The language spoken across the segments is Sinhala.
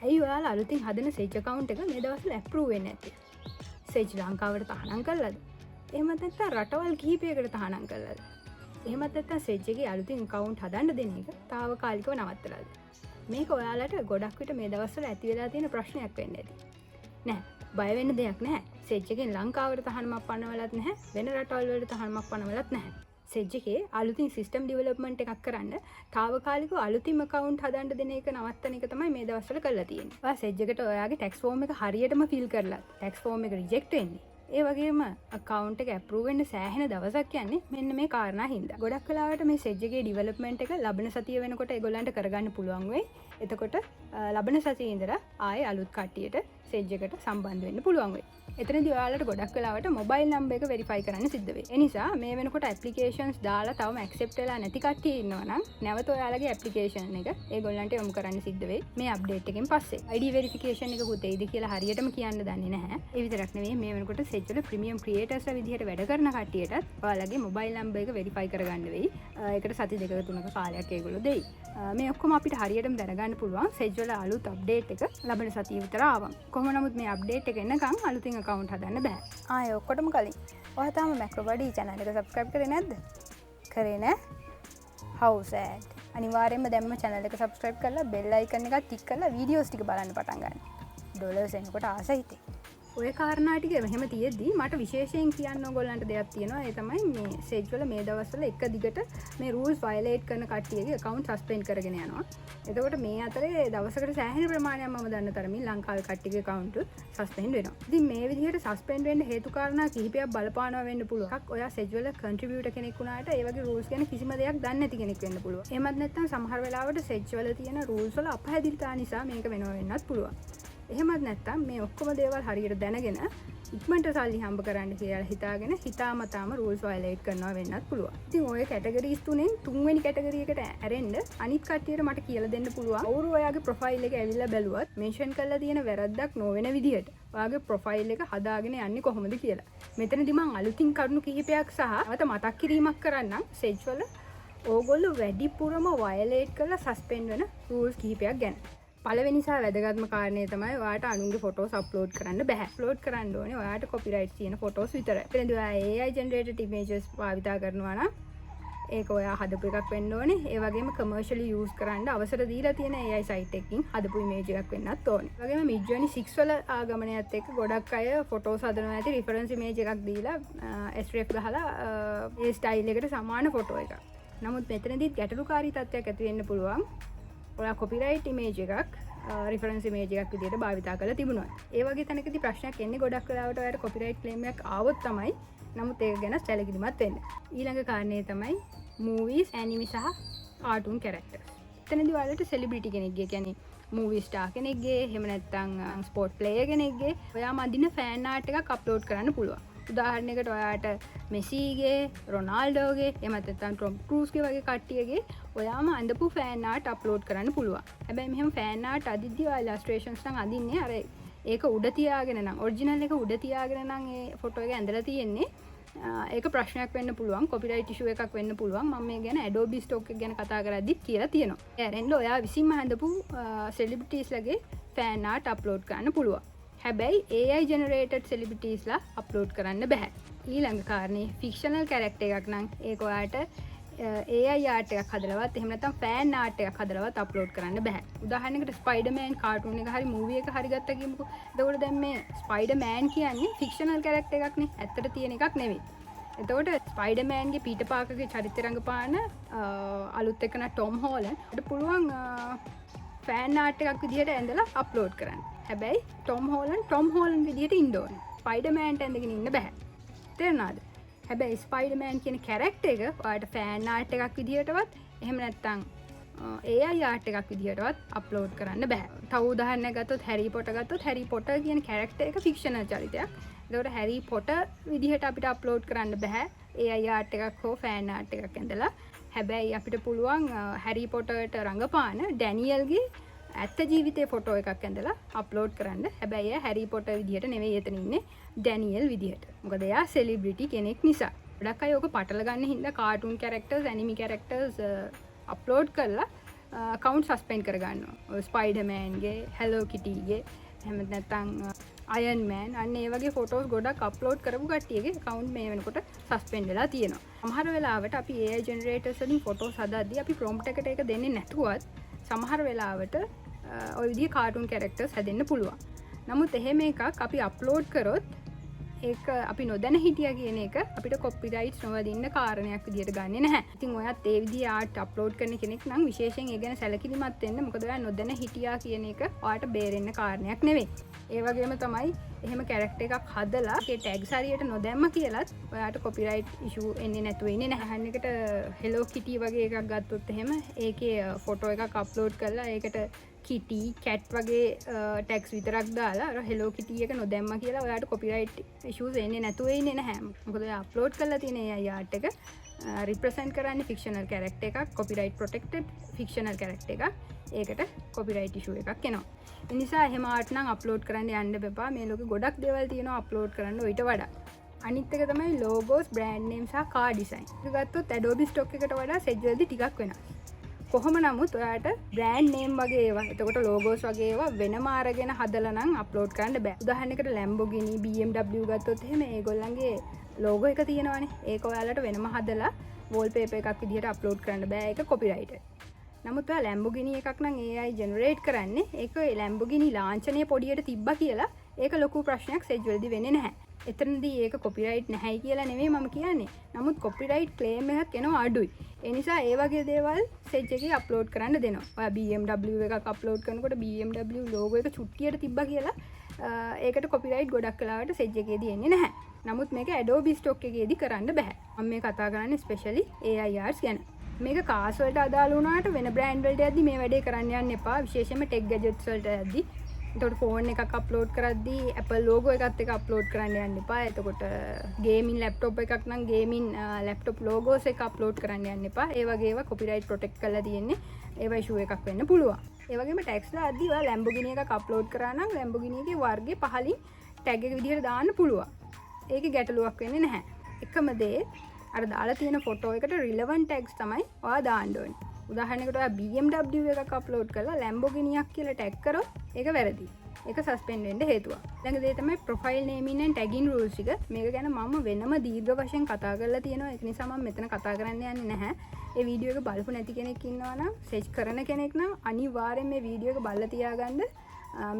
ඇයි ඔයාලා අලුතින් හදන සේජ් account එක මේ දවස්වල approve වෙන්නේ නැත්තේ? සේජ් ලංකාවට තහනම් කළාද? එහෙමත් නැත්නම් රටවල් කිහිපයකට තහනම් කළාද? එහෙමත් නැත්නම් සේජ් එකේ අලුතින් account හදන්න දෙන එක తాවකාලිකව නවත්තලාද? මේක ඔයාලට ගොඩක් විට මේ දවස්වල ඇති වෙලා තියෙන ප්‍රශ්නයක් වෙන්න ඇති. නෑ, බය වෙන්න දෙයක් නැහැ. සේජ් එකෙන් ලංකාවට තහනමක් පනවලත් නැහැ, වෙන රටවල් වලට තහනමක් පනවලත් නැහැ. සේජ් එකේ අලුතින් සිස්ටම් ඩෙවලොප්මන්ට් එකක් කරන්න తాවකාලිකව අලුතින්ම account හදන්න දෙන එක නවත්තන එක තමයි මේ දවස්වල කරලා තියෙන්නේ. ඔයා සේජ් එකට ඔයාගේ tax form එක හරියටම fill කරලා tax form එක reject වෙන්නේ. ඒ වගේම account එක approve වෙන්න සෑහෙන දවසක් යන්නේ මෙන්න මේ කාරණා හින්දා. ගොඩක් වෙලාවට මේ සේජ් එකේ development එක ලබන සතිය වෙනකොට ඒගොල්ලන්ට කරගන්න පුළුවන් වෙයි. එතකොට ලබන සතියේ ඉඳලා ආයේ අලුත් කට්ටියට සේජ් එකට සම්බන්ධ වෙන්න පුළුවන් වෙයි. එතනදී ඔයාලට ගොඩක් වෙලාවට මොබයිල් නම්බර් එක වෙරිෆයි කරන්න සිද්ධ වෙයි. ඒ නිසා මේ වෙනකොට ඇප්ලිකේෂන්ස් දාලා තවම ඇක්සෙප්ට් වෙලා නැති කට්ටිය ඉන්නවා නම් නැවත ඔයාලගේ ඇප්ලිකේෂන් එක ඒගොල්ලන්ට යොමු කරන්න සිද්ධ වෙයි මේ අප්ඩේට් එකෙන් පස්සේ. ID වෙරිෆිකේෂන් එක පුතේයිද කියලා හරියටම කියන්න දන්නේ නැහැ. ඒ විතරක් නෙවෙයි මේ වෙනකොට සේජ් වල ප්‍රීමියම් ක්‍රියේටර්ස්ලා විදිහට වැඩ කරන කට්ටියටත් ඔයාලගේ මොබයිල් නම්බර් එක වෙරිෆයි කරගන්න වෙයි. ඒකට සති දෙකක තුනක කාලයක් ඒගොල්ලෝ දෙයි. මේ ඔක්කොම අපිට හරියටම දැනගන්න පුළුවන් සේජ් වල අලුත් අප්ඩේට් එක ලබන සතිය විතර ආවම. කොහොම නමුත් මේ අප්ඩේට් එක එනකන් අලුතින් account හදන්න බෑ. ආයේ ඔක්කොටම කලින් ඔයා තාම මැක්‍රෝබඩි channel එක subscribe කරේ නැද්ද? කරේ නෑ? how sad. අනිවාර්යයෙන්ම දැම්ම channel එක subscribe කරලා bell icon එක tick කරලා videos ටික බලන්න පටන් ගන්න. ඩොලර්ස් එනකොට ආසයි ඉතින්. ඔය කාරණා ටික මෙහෙම තියෙද්දි මට විශේෂයෙන් කියන්න ඕගොල්ලන්ට දෙයක් තියෙනවා. ඒ තමයි මේ සේජ් වල මේ දවස්වල එක දිගට මේ rules violate කරන කට්ටියගේ account suspend කරගෙන යනවා. එතකොට මේ අතරේ දවසකට සෑහෙන ප්‍රමාණයක් මම දන්න තරමින් ලංකාවේ කට්ටියගේ account suspend වෙනවා. ඉතින් මේ විදිහට suspend වෙන්න හේතු කාරණා කිහිපයක් බලපානවා වෙන්න පුළුවන්. එකක් ඔයා සේජ් වල contributor කෙනෙක් වුණාට ඒ වගේ rules ගැන කිසිම දෙයක් දන්නේ නැති කෙනෙක් වෙන්න පුළුවන්. එහෙමත් නැත්නම් සමහර වෙලාවට සේජ් වල තියෙන rules වල අපහැදිලිතා නිසා මේක වෙනව වෙන්නත් පුළුවන්. එහෙමත් නැත්තම් මේ ඔක්කොම දේවල් හරියට දැනගෙන ඉක්මනට සල්ලි හම්බ කරන්න කියලා හිතාගෙන හිතාමතාම rules violate කරනවා වෙන්නත් පුළුවන්. ඉතින් ඔය කැටගරිස් තුනෙන් තුන්වෙනි කැටගරි එකට ඇරෙන්න අනිත් කට්ටියට මට කියලා දෙන්න පුළුවන්. කවුරු ඔයාගේ ප්‍රොෆයිල් එක ඇවිල්ලා බැලුවත් මෙන්ෂන් කරලා තියෙන වැරද්දක් නොවන විදිහට ඔයාගේ ප්‍රොෆයිල් එක හදාගෙන යන්නේ කොහොමද කියලා. මෙතනදි මම අලුතින් කරුණු කිහිපයක් සහ අවත මතක් කිරීමක් කරන්නම් සේජ් වල ඕගොල්ලෝ වැඩිපුරම violate කරලා suspend වෙන rules කිහිපයක් ගැන. පළවෙනි සහ වැදගත්ම කාරණේ තමයි ඔයාට අනුන්ගේ ෆොටෝස් අප්ලෝඩ් කරන්න බෑ. අප්ලෝඩ් කරන්න ඕනේ ඔයාට කොපිරයිට් තියෙන ෆොටෝස් විතරයි. එතනදී ඔයා AI generated images භාවිතා කරනවා නම් ඒක ඔයා හදපු එකක් වෙන්න ඕනේ. ඒ වගේම commercially use කරන්න අවසර දීලා තියෙන AI site එකකින් හදපු image එකක් වෙන්නත් ඕනේ. ඒ වගේම Midjourney 6 වල ආගමනයත් එක්ක ගොඩක් අය ෆොටෝස් හදනවා ඇති reference image එකක් දීලා sref ගහලා ඒ style එකට සමාන ෆොටෝ එකක්. නමුත් මෙතනදිත් ගැටලුකාරී තත්ත්වයක් ඇති වෙන්න පුළුවන්. ඔයා කොපිරයිට් ඉමේජ් එකක් රිෆරන්ස් ඉමේජ් එකක් විදිහට භාවිතා කරලා තිබුණා. ඒ වගේ තැනකදී ප්‍රශ්නයක් එන්නේ ගොඩක් වෙලාවට ඔයාට කොපිරයිට් ක්ලේම් එකක් ආවොත් තමයි. නමුත් ඒක ගැන සැලකිලිමත් වෙන්න. ඊළඟ කාරණේ තමයි movies, anime සහ cartoon characters. එතනදී ඔයාලට celebrity කෙනෙක්ගේ කියන්නේ movie star කෙනෙක්ගේ එහෙම නැත්නම් sport player කෙනෙක්ගේ ඔයාම අඳින fan art එකක් අප්ලෝඩ් කරන්න පුළුවන්. උදාහරණයකට ඔයාට මෙසීගේ, රොනාල්ඩෝගේ, එහෙමත් නැත්නම් ටොම් ක්‍රූස්ගේ වගේ කට්ටියගේ ඔයාම අඳපු ෆෑන් ආර්ට් අප්ලෝඩ් කරන්න පුළුවන්. හැබැයි මෙහෙම ෆෑන් ආර්ට් අදිද්දී ඔයා ඉලස්ට්‍රේෂන්ස් නම් අදින්නේ අර ඒක උඩ තියාගෙන නම් ඔරිජිනල් එක උඩ තියාගෙන නම් ඒ ෆොටෝ එක ඇඳලා තියෙන්නේ. ඒක ප්‍රශ්නයක් වෙන්න පුළුවන්. කොපිරයිට් ඉෂුව එකක් වෙන්න පුළුවන්. මම මේ ගැන Adobe stock එක ගැන කතා කරද්දිත් කියලා තියෙනවා. ඒ ඇරෙන්න ඔයා විසින්ම හඳපු celebritiesලගේ ෆෑන් ආර්ට් අප්ලෝඩ් කරන්න පුළුවන්. හැබැයි AI generated celebritiesලා අප්ලෝඩ් කරන්න බෑ. ඊළඟ කාරණේ ෆික්ෂනල් කැරක්ටර් එකක් නම් ඒක ඔයාට AI art එකක් හදලවත් එහෙම නැත්නම් ෆෑන් ආර්ට් එකක් හදලවත් අප්ලෝඩ් කරන්න බෑ. උදාහරණයකට ස්පයිඩර්මෑන් කාටුන් එක හරි මූවි එක හරි ගත්තා කියමුකෝ. එතකොට දැන් මේ ස්පයිඩර්මෑන් කියන්නේ ෆික්ෂනල් කැරක්ටර් එකක් නේ. ඇත්තට තියෙන එකක් නෙවෙයි. එතකොට ස්පයිඩර්මෑන්ගේ පීටර් පාකර්ගේ චරිත රංගපාන අලුත් එකන ටොම් හෝලන්ඩ්ට පුළුවන් ෆෑන් ආර්ට් එකක් විදිහට ඇඳලා අප්ලෝඩ් කරන්න. හැබැයි ටොම් හෝලන්ඩ් විදිහට ඉන්න ඕනේ. ස්පයිඩර්මෑන්ට ඇඳගෙන ඉන්න බෑ. තේරුණාද? හැබැයි ස්පයිඩර්මෑන් කියන කැරක්ටර් එක ඔයාලට ෆෑන් ආර්ට් එකක් විදිහටවත් එහෙම නැත්නම් AI ආර්ට් එකක් විදිහටවත් අප්ලෝඩ් කරන්න බෑ. තව උදාහරණයක් ගත්තොත් හැරි පොටර් ගත්තොත් හැරි පොටර් කියන කැරක්ටර් එක ෆික්ෂනල් චරිතයක්. ඒකට හැරි පොටර් විදිහට අපිට අප්ලෝඩ් කරන්න බෑ AI ආර්ට් එකක් හෝ ෆෑන් ආර්ට් එකක් ඇඳලා. හැබැයි අපිට පුළුවන් හැරි පොටර්ට රඟපාන ඩැනියල්ගේ ඇත්ත ජීවිතේ ෆොටෝ එකක් ඇඳලා අප්ලෝඩ් කරන්න. හැබැයි එයා හැරි පොටර් විදිහට නෙවෙයි එතන ඉන්නේ ඩැනියල් විදිහට. මොකද එයා සෙලිබ්‍රිටි කෙනෙක් නිසා. ගොඩක් අය ඔක පටල ගන්න හින්දා cartoon characters, anime characters upload කරලා account suspend කරගන්නවා. ස්පයිඩර්මෑන් ගේ, හෙලෝ කිටි ගේ, එහෙම නැත්නම් අයන් මෑන් අන්න ඒ වගේ ෆොටෝස් ගොඩක් අප්ලෝඩ් කරපු කට්ටියගේ account මේ වෙනකොට suspend වෙලා තියෙනවා. සමහර වෙලාවට අපි AI generators වලින් ෆොටෝස් හදද්දී අපි prompt එකට ඒක දෙන්නේ නැතුවත් සමහර වෙලාවට ඔය විදිහේ කාටුන් කැරක්ටර්ස් හැදෙන්න පුළුවන්. නමුත් එහෙම එකක් අපි අප්ලෝඩ් කරොත් ඒක අපි නොදැන හිටියා කියන එක අපිට කොපිරයිට්ස් නොවදින්න කාරණයක් විදියට ගන්නෙ නැහැ. ඉතින් ඔයත් ඒ විදිහේ ආර්ට් අප්ලෝඩ් කරන කෙනෙක් නම් විශේෂයෙන් ඒ ගැන සැලකිලිමත් වෙන්න. මොකද ඔයා නොදැන හිටියා කියන එක ඔයාට බේරෙන්න කාරණයක් නෙවෙයි. ඒ වගේම තමයි එහෙම කැරක්ටර් එකක් හදලා ඒකේ ටැග්ස් හරියට නොදැම්ම කියලත් ඔයාට කොපිරයිට් ඉෂුව එන්නේ නැතුව ඉන්නේ නැහැ. අහන්න එකට හෙලෝ කිටි වගේ එකක් ගත්තොත් එහෙම ඒකේ ෆොටෝ එකක් අප්ලෝඩ් කරලා ඒකට කිටි කැට් වගේ ටැක්ස් විතරක් දාලා අර හෙලෝ කිටි එක නොදැම්ම කියලා ඔයාට කොපිරයිට් ඉෂුස් එන්නේ නැතුව ඉන්නේ නැහැ. මොකද ඔයා අප්ලෝඩ් කරලා තියෙන AI ආර්ට් එක රිප්‍රසන්ට් කරන්නේ ෆික්ෂනල් කැරක්ටර් එකක්, කොපිරයිට් ප්‍රොටෙක්ටඩ් ෆික්ෂනල් කැරක්ටර් එකක්. ඒකට කොපිරයිට් ඉෂුව එකක් එනවා. ඒ නිසා එහෙම ආර්ට් නම් අප්ලෝඩ් කරන්න යන්න එපා. මේ ලෝකේ ගොඩක් දේවල් තියෙනවා අප්ලෝඩ් කරන්න ඊට වඩා. අනිත් එක තමයි logos, brand name සහ car design. ඒක ගත්තොත් Adobe stock එකට වඩා Zedge වලදී ටිකක් වෙනස්. කොහොම නමුත් ඔයාට බ්‍රෑන්ඩ් නේම් වගේ ඒවා එතකොට ලෝගෝස් වගේ ඒවා වෙනම අරගෙන හදලා නම් අප්ලෝඩ් කරන්න බෑ. උදාහරණයකට Lamborghini BMW ගත්තොත් එහෙම ඒගොල්ලන්ගේ ලෝගෝ එක තියෙනවානේ. ඒක ඔයාලට වෙනම හදලා wallpaper එකක් විදිහට අප්ලෝඩ් කරන්න බෑ. ඒක copyrighted. නමුත් ඔයා Lamborghini එකක් නම් AI generate කරන්නේ ඒක Lamborghini ලාංඡනය පොඩියට තිබ්බා කියලා ඒක ලොකු ප්‍රශ්නයක් Zedge වලදී වෙන්නේ නැහැ. එතනදී ඒක කොපිරයිට් නැහැයි කියලා නෙමෙයි මම කියන්නේ. නමුත් කොපිරයිට් ක්ලේම් එකක් එනවා අඩුයි. ඒ නිසා ඒ වගේ දේවල් Zedge එකේ අප්ලෝඩ් කරන්න දෙනවා. ඔයා BMW එකක් අප්ලෝඩ් කරනකොට BMW ලෝගෝ එක චුට්ටියට තිබ්බා කියලා ඒකට කොපිරයිට් ගොඩක් වෙලාවට Zedge එකේදී එන්නේ නැහැ. නමුත් මේක Adobe stock එකේදී කරන්න බෑ. මම මේ කතා කරන්නේ ස්පෙෂලි AI arts ගැන. මේක කාස් වලට අදාළ වුණාට වෙන බ්‍රෑන්ඩ් වලට යද්දි මේ වැඩේ කරන්න යන්න එපා. විශේෂයෙන්ම ටෙක් ගැජට්ස් වලට යද්දි එතකොට ෆෝන් එකක් අප්ලෝඩ් කරද්දී Apple logo එකත් එක්ක අප්ලෝඩ් කරන්න යන්න එපා. එතකොට ගේමින් ලැප්ටොප් එකක් නම් ගේමින් ලැප්ටොප් logos එක අප්ලෝඩ් කරන්න යන්න එපා. ඒ වගේ ඒවා කොපිරයිට් ප්‍රොටෙක්ට් කරලා තියෙන්නේ. ඒවා ඉෂුව එකක් වෙන්න පුළුවන්. ඒ වගේම ටැග්ස් දාද්දී ඔයා Lamborghini එකක් අප්ලෝඩ් කරා නම් Lamborghini එකේ වර්ගයේ පහලින් ටැග් එක විදිහට දාන්න පුළුවන්. ඒකේ ගැටලුවක් වෙන්නේ නැහැ. එකම දේ අර දාලා තියෙන ෆොටෝ එකට රිලෙවන්ට් ටැග්ස් තමයි ඔයා දාන්න ඕනේ. උදාහරණයකට ඔයා BMW එකක් අප්ලෝඩ් කරලා Lamborghini එකක් කියලා ටැග් කරොත් ඒක වැරදි. ඒක සස්පෙන්ඩ් වෙන්න හේතුවක්. ඊළඟ දේ තමයි profile naming and tagging rules එක. මේක ගැන මම වෙනම දීර්ඝ වශයෙන් කතා කරලා තියෙනවා. ඒක නිසා මම මෙතන කතා කරන්න යන්නේ නැහැ. ඒ වීඩියෝ එක බලපු නැති කෙනෙක් ඉන්නවා නම් Zedge කරන කෙනෙක් නම් අනිවාර්යෙන් මේ වීඩියෝ එක බලලා තියාගන්න.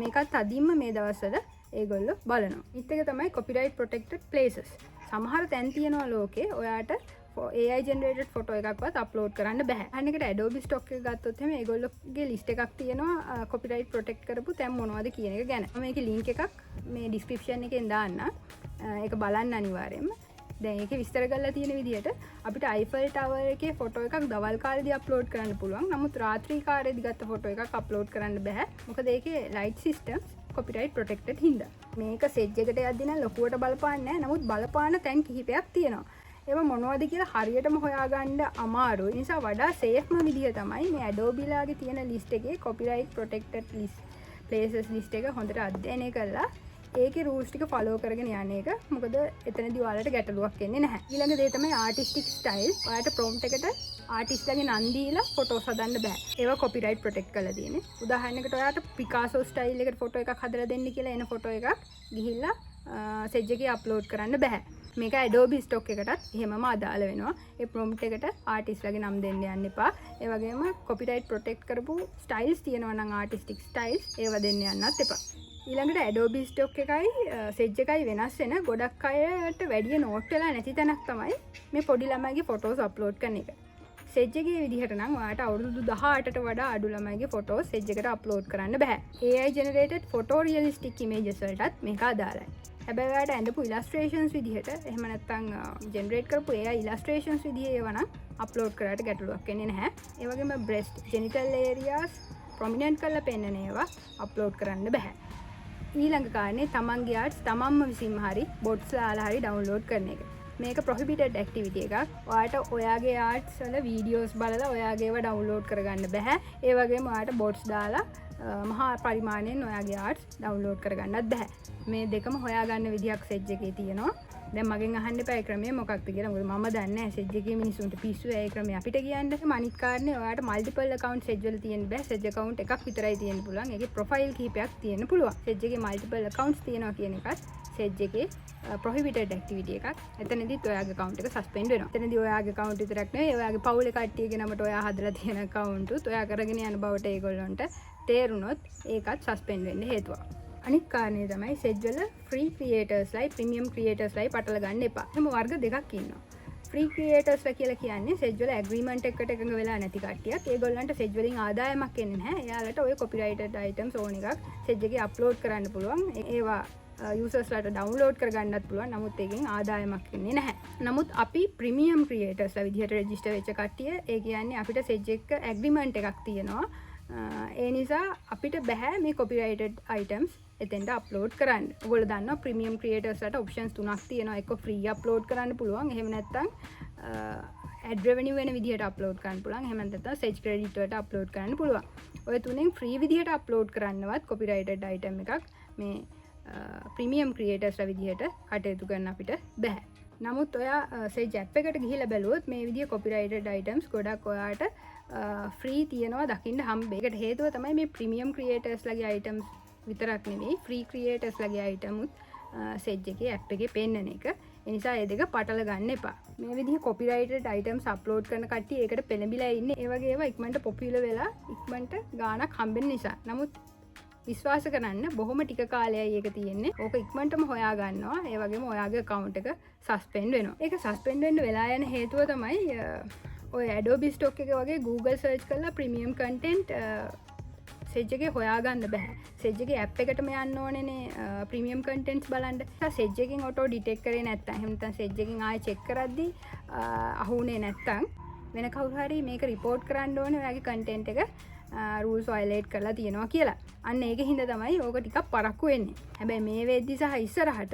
මේකත් අදින්ම මේ දවස්වල ඒගොල්ලෝ බලනවා. ඊට එක තමයි copyright protected places. සමහර තැන් තියෙනවා ලෝකේ ඔයාට AI generated photo එකක්වත් අප්ලෝඩ් කරන්න බෑ. අනිකට Adobe stock එක ගත්තොත් එහෙනම් ඒගොල්ලෝගේ list එකක් තියෙනවා copyright protect කරපු තැන් මොනවද කියන එක ගැන. මම මේකේ link එකක් මේ description එකෙන් දාන්න. ඒක බලන්න අනිවාර්යයෙන්ම. දැන් ඒකේ විස්තර කරලා තියෙන විදිහට අපිට Eiffel Tower එකේ ෆොටෝ එකක් දවල් කාලේදී අප්ලෝඩ් කරන්න පුළුවන්. නමුත් රාත්‍රී කාලේදී ගත්ත ෆොටෝ එකක් අප්ලෝඩ් කරන්න බෑ. මොකද ඒකේ light systems copyright protected හින්දා. මේක Zedge එකට යද්දී නම් ලොකුවට බලපාන්නේ නැහැ. නමුත් බලපාන තැන් කිහිපයක් තියෙනවා. ඒව මොනවද කියලා හරියටම හොයාගන්න අමාරුයි. ඒ නිසා වඩා සේෆ්ම විදිය තමයි මේ Adobe ලාගේ තියෙන list එකේ copyright protected list places list එක හොඳට අධ්‍යයනය කරලා ඒකේ rules ටික follow කරගෙන යන එක. මොකද එතනදී ඔයාලට ගැටලුවක් එන්නේ නැහැ. ඊළඟ දේ තමයි artistic style. ඔයාලට prompt එකට artist ලගේ නම් දීලා photos හදන්න බෑ. ඒවා copyright protect කරලා තියෙන්නේ. උදාහරණයකට ඔයාලට Picasso style එකට photo එකක් හදලා දෙන්න කියලා එන photo එකක් ගිහිල්ලා Zedge එකේ upload කරන්න බෑ. මේක Adobe stock එකටත් එහෙමම අදාළ වෙනවා. ඒ prompt එකට artist ලගේ නම් දෙන්න යන්න එපා. ඒ වගේම copyright protect කරපු styles තියෙනවා නම් artistic styles ඒවා දෙන්න යන්නත් එපා. ඊළඟට Adobe stock එකයි Zedge එකයි වෙනස් වෙන ගොඩක් අයට වැඩි නෝට් වෙලා නැති තැනක් තමයි මේ පොඩි ළමයිගේ photos upload කරන එක. Zedge එකේ විදිහට නම් ඔයාට අවුරුදු 18ට වඩා අඩු ළමයිගේ photos Zedge එකට upload කරන්න බෑ. AI generated photo realistic images වලටත් මේක අදාළයි. හැබැයි ඔයාලට ඇඳපු illustrations විදිහට එහෙම නැත්නම් generate කරපු AI illustrations විදිහේ ඒවා නම් upload කරාට ගැටලුවක් එන්නේ නැහැ. ඒ වගේම breast genital areas prominent කරලා පෙන්නන ඒවා upload කරන්න බෑ. ඊළඟ කාරණේ තමන්ගේ arts තමන්ම විසින්ම හරි bots ලාලා හරි download කරන එක. මේක prohibited activity එකක්. ඔයාලට ඔයාගේ arts වල videos බලලා ඔයාගේ ඒවා download කරගන්න බෑ. ඒ වගේම ඔයාලට bots දාලා මහා පරිමාණයෙන් ඔයාගේ arts download කරගන්නත් බෑ. මේ දෙකම හොයාගන්න විදියක් Zedge එකේ තියෙනවා. දැන් මගෙන් අහන්න එපා ඒ ක්‍රමය මොකක්ද කියලා. මොකද මම දන්නේ නැහැ සෙජ් එකේ මිනිස්සුන්ට පිස්සු ඒ ක්‍රමය අපිට කියන්න. අනිත් කාරණේ ඔයාලට මල්ටිපල් account සෙජ් වල තියෙන්න බෑ. සෙජ් account එකක් විතරයි තියෙන්න පුළුවන්. ඒකේ ප්‍රොෆයිල් කිහිපයක් තියෙන්න පුළුවන්. සෙජ් එකේ මල්ටිපල් accounts තියෙනවා කියන එකත් සෙජ් එකේ prohibited activity එකක්. එතනදිත් ඔයාගේ account එක suspend වෙනවා. එතනදී ඔයාගේ account විතරක් නෙවෙයි ඔයාගේ පවුලේ කට්ටියගේ නමට ඔයා හදලා තියෙන account උත් ඔයා කරගෙන යන බවට ඒගොල්ලන්ට තේරුණොත් ඒකත් suspend වෙන්න හේතුවක්. අනිත් කාරණේ තමයි සෙජ් වල free creators ලයි premium creators ලයි පටල ගන්න එපා. එහෙම වර්ග දෙකක් ඉන්නවා. free creators කියලා කියන්නේ සෙජ් වල agreement එකකට එකඟ වෙලා නැති කට්ටියක්. ඒගොල්ලන්ට සෙජ් වලින් ආදායමක් එන්නේ නැහැ. එයාලට ඔය copyrighted items ඕන එකක් සෙජ් එකේ upload කරන්න පුළුවන්. ඒවා යුසර්ස්ලට ඩවුන්ලෝඩ් කරගන්නත් පුළුවන්. නමුත් ඒකෙන් ආදායමක් එන්නේ නැහැ. නමුත් අපි ප්‍රීමියම් ක්‍රියේටර්ස්ලා විදිහට රෙජිස්ටර් වෙච්ච කට්ටිය ඒ කියන්නේ අපිට සෙජ් එක ඇග්‍රීමන්ට් එකක් තියෙනවා. ඒ නිසා අපිට බෑ මේ කොපිරයිටඩ් අයිටම්ස් එතෙන්ට අප්ලෝඩ් කරන්න. ඔයගොල්ලෝ දන්නවා ප්‍රීමියම් ක්‍රියේටර්ස්ලාට ඔප්ෂන්ස් තුනක් තියෙනවා. එක ෆ්‍රී අප්ලෝඩ් කරන්න පුළුවන්. එහෙම නැත්නම් ඇඩ් රෙවෙනියු වෙන විදිහට අප්ලෝඩ් කරන්න පුළුවන්. එහෙම නැත්නම් සෙජ් ක්‍රෙඩිට් වලට අප්ලෝඩ් කරන්න පුළුවන්. ඔය තුනෙන් ෆ්‍රී විදිහට අප්ලෝඩ් කරන්නවත් කොපිරයිටඩ් අයිටම් එකක් මේ ප්‍රීමියම් ක්‍රියේටර්ස්ලා විදිහට කටයුතු කරන්න අපිට බෑ. නමුත් ඔයා සෙජ් ඇප් එකට ගිහිල්ලා බැලුවොත් මේ විදිහ කොපිරයිටඩ් අයිටම්ස් ගොඩක් ඔයාට ෆ්‍රී තියෙනවා දකින්න හම්බෙයි. ඒකට හේතුව තමයි මේ ප්‍රීමියම් ක්‍රියේටර්ස්ලාගේ අයිටම්ස් විතරක් නෙවෙයි ෆ්‍රී ක්‍රියේටර්ස්ලාගේ අයිටම් උත් සෙජ් එකේ ඇප් එකේ පෙන්නන එක. ඒ නිසා ඒ දෙක පටල ගන්න එපා. මේ විදිහ කොපිරයිටඩ් අයිටම්ස් අප්ලෝඩ් කරන කට්ටිය ඒකට පෙළඹිලා ඉන්නේ. ඒ වගේ ඒවා ඉක්මනට පොපියුලර් වෙලා ඉක්මනට ගාණක් හම්බෙන්න නිසා. නමුත් විශ්වාස කරන්න බොහොම ටික කාලයයි ඒක තියෙන්නේ. ඕක ඉක්මනටම හොයා ගන්නවා. ඒ වගේම ඔයාගේ account එක suspend වෙනවා. ඒක suspend වෙන්න වෙලා යන හේතුව තමයි ඔය Adobe Stock එක වගේ Google search කරලා premium content සෙජ් එකේ හොයාගන්න බෑ. සෙජ් එකේ app එකටම යන්න ඕනේනේ premium contents බලන්න. සෙජ් එකෙන් auto detect කරේ නැත්තම් එහෙම නැත්නම් සෙජ් එකෙන් ආයෙ check කරද්දි අහුනේ නැත්තම් වෙන කවුරු හරි මේක report කරන්න ඕනේ ඔයාගේ content එක rules violate කරලා තියෙනවා කියලා. අන්න ඒක හින්දා තමයි ඕක ටිකක් පරක්කු වෙන්නේ. හැබැයි මේ වෙද්දි සහ ඉස්සරහට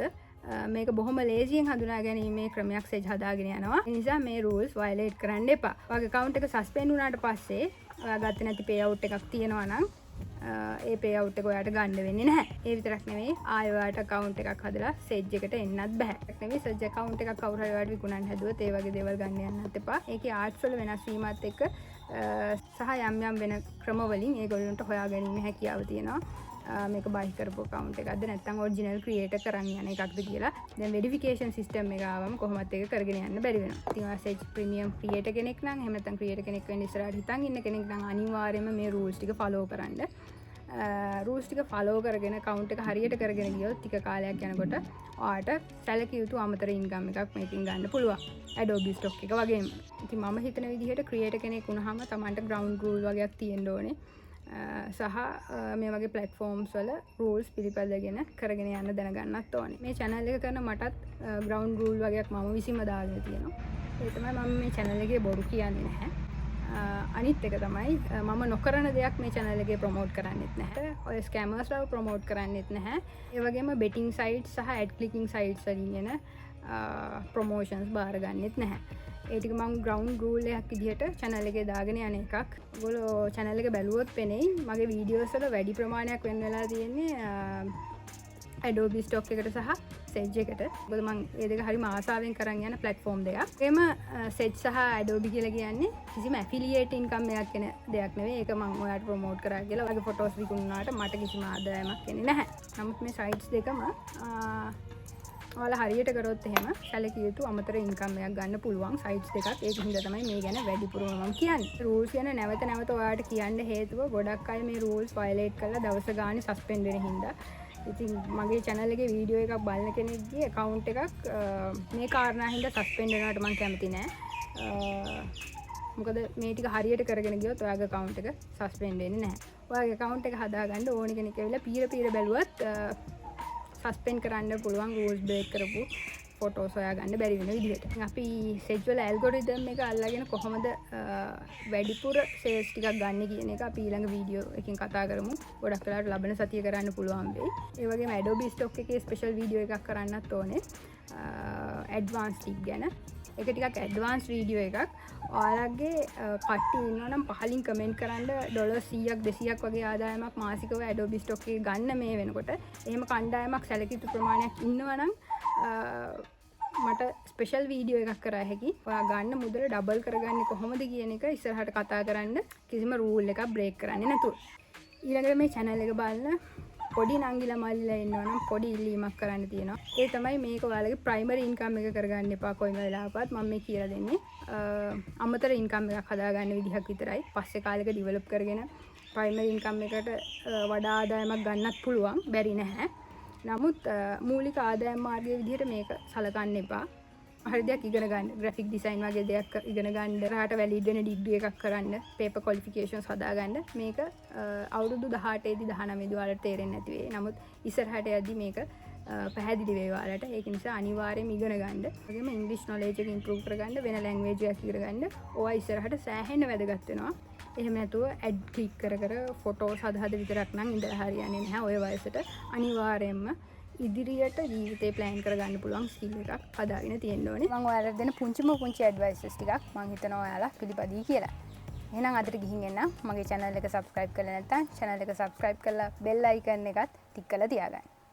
මේක බොහොම ලේසියෙන් හඳුනා ගැනීමේ ක්‍රමයක් සෙජ් හදාගෙන යනවා. ඒ නිසා මේ rules violate කරන්න එපා. ඔයාගේ account එක suspend වුණාට පස්සේ ඔයා ගත්තේ නැති payout එකක් තියෙනවා නම් ඒ payout එක ඔයාට ගන්න වෙන්නේ නැහැ. ඒ විතරක් නෙමෙයි ආයෙ ඔයාට account එකක් හදලා සෙජ් එකට එන්නත් බෑ. ඒක නෙමෙයි සෙජ් account එකක් කවුරු හරි ඔයාට විකුණන්න හැදුවොත් ඒ වගේ දේවල් ගන්න යන්නත් එපා. ඒකේ ආර්ට්ස් වල වෙනස් වීමත් එක්ක සහ යම් යම් වෙන ක්‍රමවලින් ඒගොල්ලන්ට හොයා ගැනීම හැකියාව තියෙනවා. මේක බයි කරපු account එකක්ද නැත්නම් ඔරිජිනල් ක්‍රියේටර් කරන් යන එකක්ද කියලා. දැන් වෙරිෆිකේෂන් සිස්ටම් එක ආවම කොහොමද ඒක කරගෙන යන්න බැරි වෙනවා. ඉතින් ඔයා සෙජ් ප්‍රීමියම් ක්‍රියේටර් කෙනෙක් නම් එහෙම නැත්නම් ක්‍රියේටර් කෙනෙක් වෙන්න ඉස්සරහට හිතන් ඉන්න කෙනෙක් නම් අනිවාර්යයෙන්ම මේ rules ටික follow කරන්න. rules ටික follow කරගෙන account එක හරියට කරගෙන ගියොත් ටික කාලයක් යනකොට ඔයාට සැලකිය යුතු අමතර income එකක් මේකෙන් ගන්න පුළුවන්. Adobe Stock එක වගේම. ඉතින් මම හිතන විදිහට ක්‍රියේටර් කෙනෙක් වුණාම Tamanට ground rule වගේක් තියෙන්න ඕනේ. සහ මේ වගේ platforms වල rules පිළිපදගෙන කරගෙන යන්න දැනගන්නත් ඕනේ. මේ channel එක කරන මටත් ground rule වගේක් මම විසින්ම දාගෙන තියෙනවා. ඒ තමයි මම මේ channel එකේ බොරු කියන්නේ නැහැ. අනිත් එක තමයි මම නොකරන දෙයක් මේ channel එකේ promote කරන්නෙත් නැහැ. ඔය scammers promote කරන්නෙත් නැහැ. ඒ වගේම betting sites සහ ad clicking sites වලින් එන promotions බාර ගන්නෙත් නැහැ. ඒ ටික මම ground rule එකක් විදිහට channel එකේ දාගෙන යන එකක්. ඔයගොල්ලෝ channel එක බැලුවොත් පෙනෙයි මගේ videos වල වැඩි ප්‍රමාණයක් වෙන් වෙලා තියෙන්නේ Adobe Stock එකට සහ Zedge එකට. මොකද මම මේ දෙක හරිම ආසාවෙන් කරන් යන platform දෙකක්. ඒකම Zedge සහ Adobe කියලා කියන්නේ කිසිම affiliate income එකක් වෙන දෙයක් නෙවෙයි. ඒක මම ඔයාලට promote කරා කියලා. ඔයාගේ photos විකුණුනාට මට කිසිම ආදායමක් එන්නේ නැහැ. නමුත් මේ sites දෙකම ඔයාලා හරියට කරොත් එහෙම සැලකිය යුතු අමතර income එකක් ගන්න පුළුවන් sites දෙකක්. ඒක හින්දා තමයි මේ ගැන වැඩිපුරම මම කියන්නේ. rules ගැන නැවත නැවත ඔයාලට කියන්න හේතුව ගොඩක් අය මේ rules violate කරලා දවස ගානේ suspend වෙන හින්දා. ඉතින් මගේ channel එකේ වීඩියෝ එකක් බලන කෙනෙක්ගේ account එකක් මේ කාරණා හින්දා suspend වෙනවට මම කැමති නෑ. මොකද මේ ටික හරියට කරගෙන ගියොත් ඔයාගේ account එක suspend වෙන්නේ නැහැ. ඔයාගේ account එක හදාගන්න ඕනි කෙනෙක් ඇවිල්ලා පීර බැලුවත් suspend කරන්න පුළුවන් rules break කරපු photos හොයාගන්න බැරි වෙන විදිහට. අපි Zedge වල algorithm එක අල්ලගෙන කොහොමද වැඩිපුර sales ටිකක් ගන්න කියන එක අපි ඊළඟ වීඩියෝ එකකින් කතා කරමු. ගොඩක් වෙලාවට ලබන සතිය කරන්න පුළුවන් වෙයි. ඒ වගේම Adobe Stock එකේ special වීඩියෝ එකක් කරන්නත් ඕනේ. advanced tip ගැන. ඒක ටිකක් advanced වීඩියෝ එකක්. ඔයාලගේ කට්ටිය ඉන්නවා නම් පහලින් කමෙන්ට් කරන්න $100ක් 200ක් වගේ ආදායමක් මාසිකව Adobe Stock එකේ ගන්න මේ වෙනකොට. එහෙම කණ්ඩායමක් සැලකිය යුතු ප්‍රමාණයක් ඉන්නවා නම් මට ස්පෙෂල් වීඩියෝ එකක් කරා හැකි. ඔයා ගන්න මුදල ඩබල් කරගන්නේ කොහොමද කියන එක ඉස්සරහට කතා කරන්න කිසිම රූල් එකක් බ්‍රේක් කරන්නේ නැතුව. ඊළඟට මේ channel එක බලන්න පොඩි නංගිලා මල්ලිලා ඉන්නවනම් පොඩි ඉල්ලීමක් කරන්න තියෙනවා. ඒ තමයි මේක ඔයාලගේ ප්‍රයිමරි ඉන්කම් එක කරගන්න එපා කොයිම වෙලාවකවත්. මම මේ කියලා දෙන්නේ අමතර ඉන්කම් එකක් හදාගන්න විදිහක් විතරයි. පස්සේ කාලෙක ඩිවෙලොප් කරගෙන ප්‍රයිමරි ඉන්කම් එකට වඩා ආදායමක් ගන්නත් පුළුවන්. බැරි නැහැ. නමුත් මූලික ආදායම් මාර්ගයේ විදිහට මේක සලකන්න එපා. හරි දෙයක් ඉගෙන ගන්න. ග්‍රැෆික් ඩිසයින් වගේ දෙයක් ඉගෙන ගන්න. රහට වැලිඩ් වෙන ඩිග්‍රී එකක් කරන්න. පේපර් ක්වොලිෆිකේෂන්ස් හදාගන්න. මේක අවුරුදු 18 දී 19 දී ඔයාලට තේරෙන්නේ නැති වෙයි. නමුත් ඉස්සරහට යද්දි මේක පැහැදිලි වෙයි ඔයාලට. ඒක නිසා අනිවාර්යයෙන්ම ඉගෙන ගන්න. වගේම ඉංග්‍රීසි නොලෙජ් එක ඉම්ප්‍රූව් කරගන්න. වෙන ලැන්ග්වේජ් එකක් ඉගෙන ගන්න. ඔයා ඉස්සරහට සෑහෙන්න වැදගත් වෙනවා. එහෙම නැතුව ඇඩ් ක්ලික් කර කර ෆොටෝස් හද විතරක් නම් ඉඳලා හරියන්නේ නැහැ ඔය වයසට. අනිවාර්යයෙන්ම ඉදිරියට ජීවිතේ ප්ලෑන් කරගන්න පුළුවන් ස්කිල් එකක් හදාගෙන තියෙන්න ඕනේ. මම ඔයාලට දෙන පුංචි ඇඩ්වයිසස් ටිකක් මම හිතනවා ඔයාලා පිළිපදියි කියලා. එහෙනම් අදට ගිහින් එන්න. මගේ channel එක subscribe කරලා නැත්නම් channel එක subscribe කරලා bell icon එකත් ටික් කරලා තියාගන්න.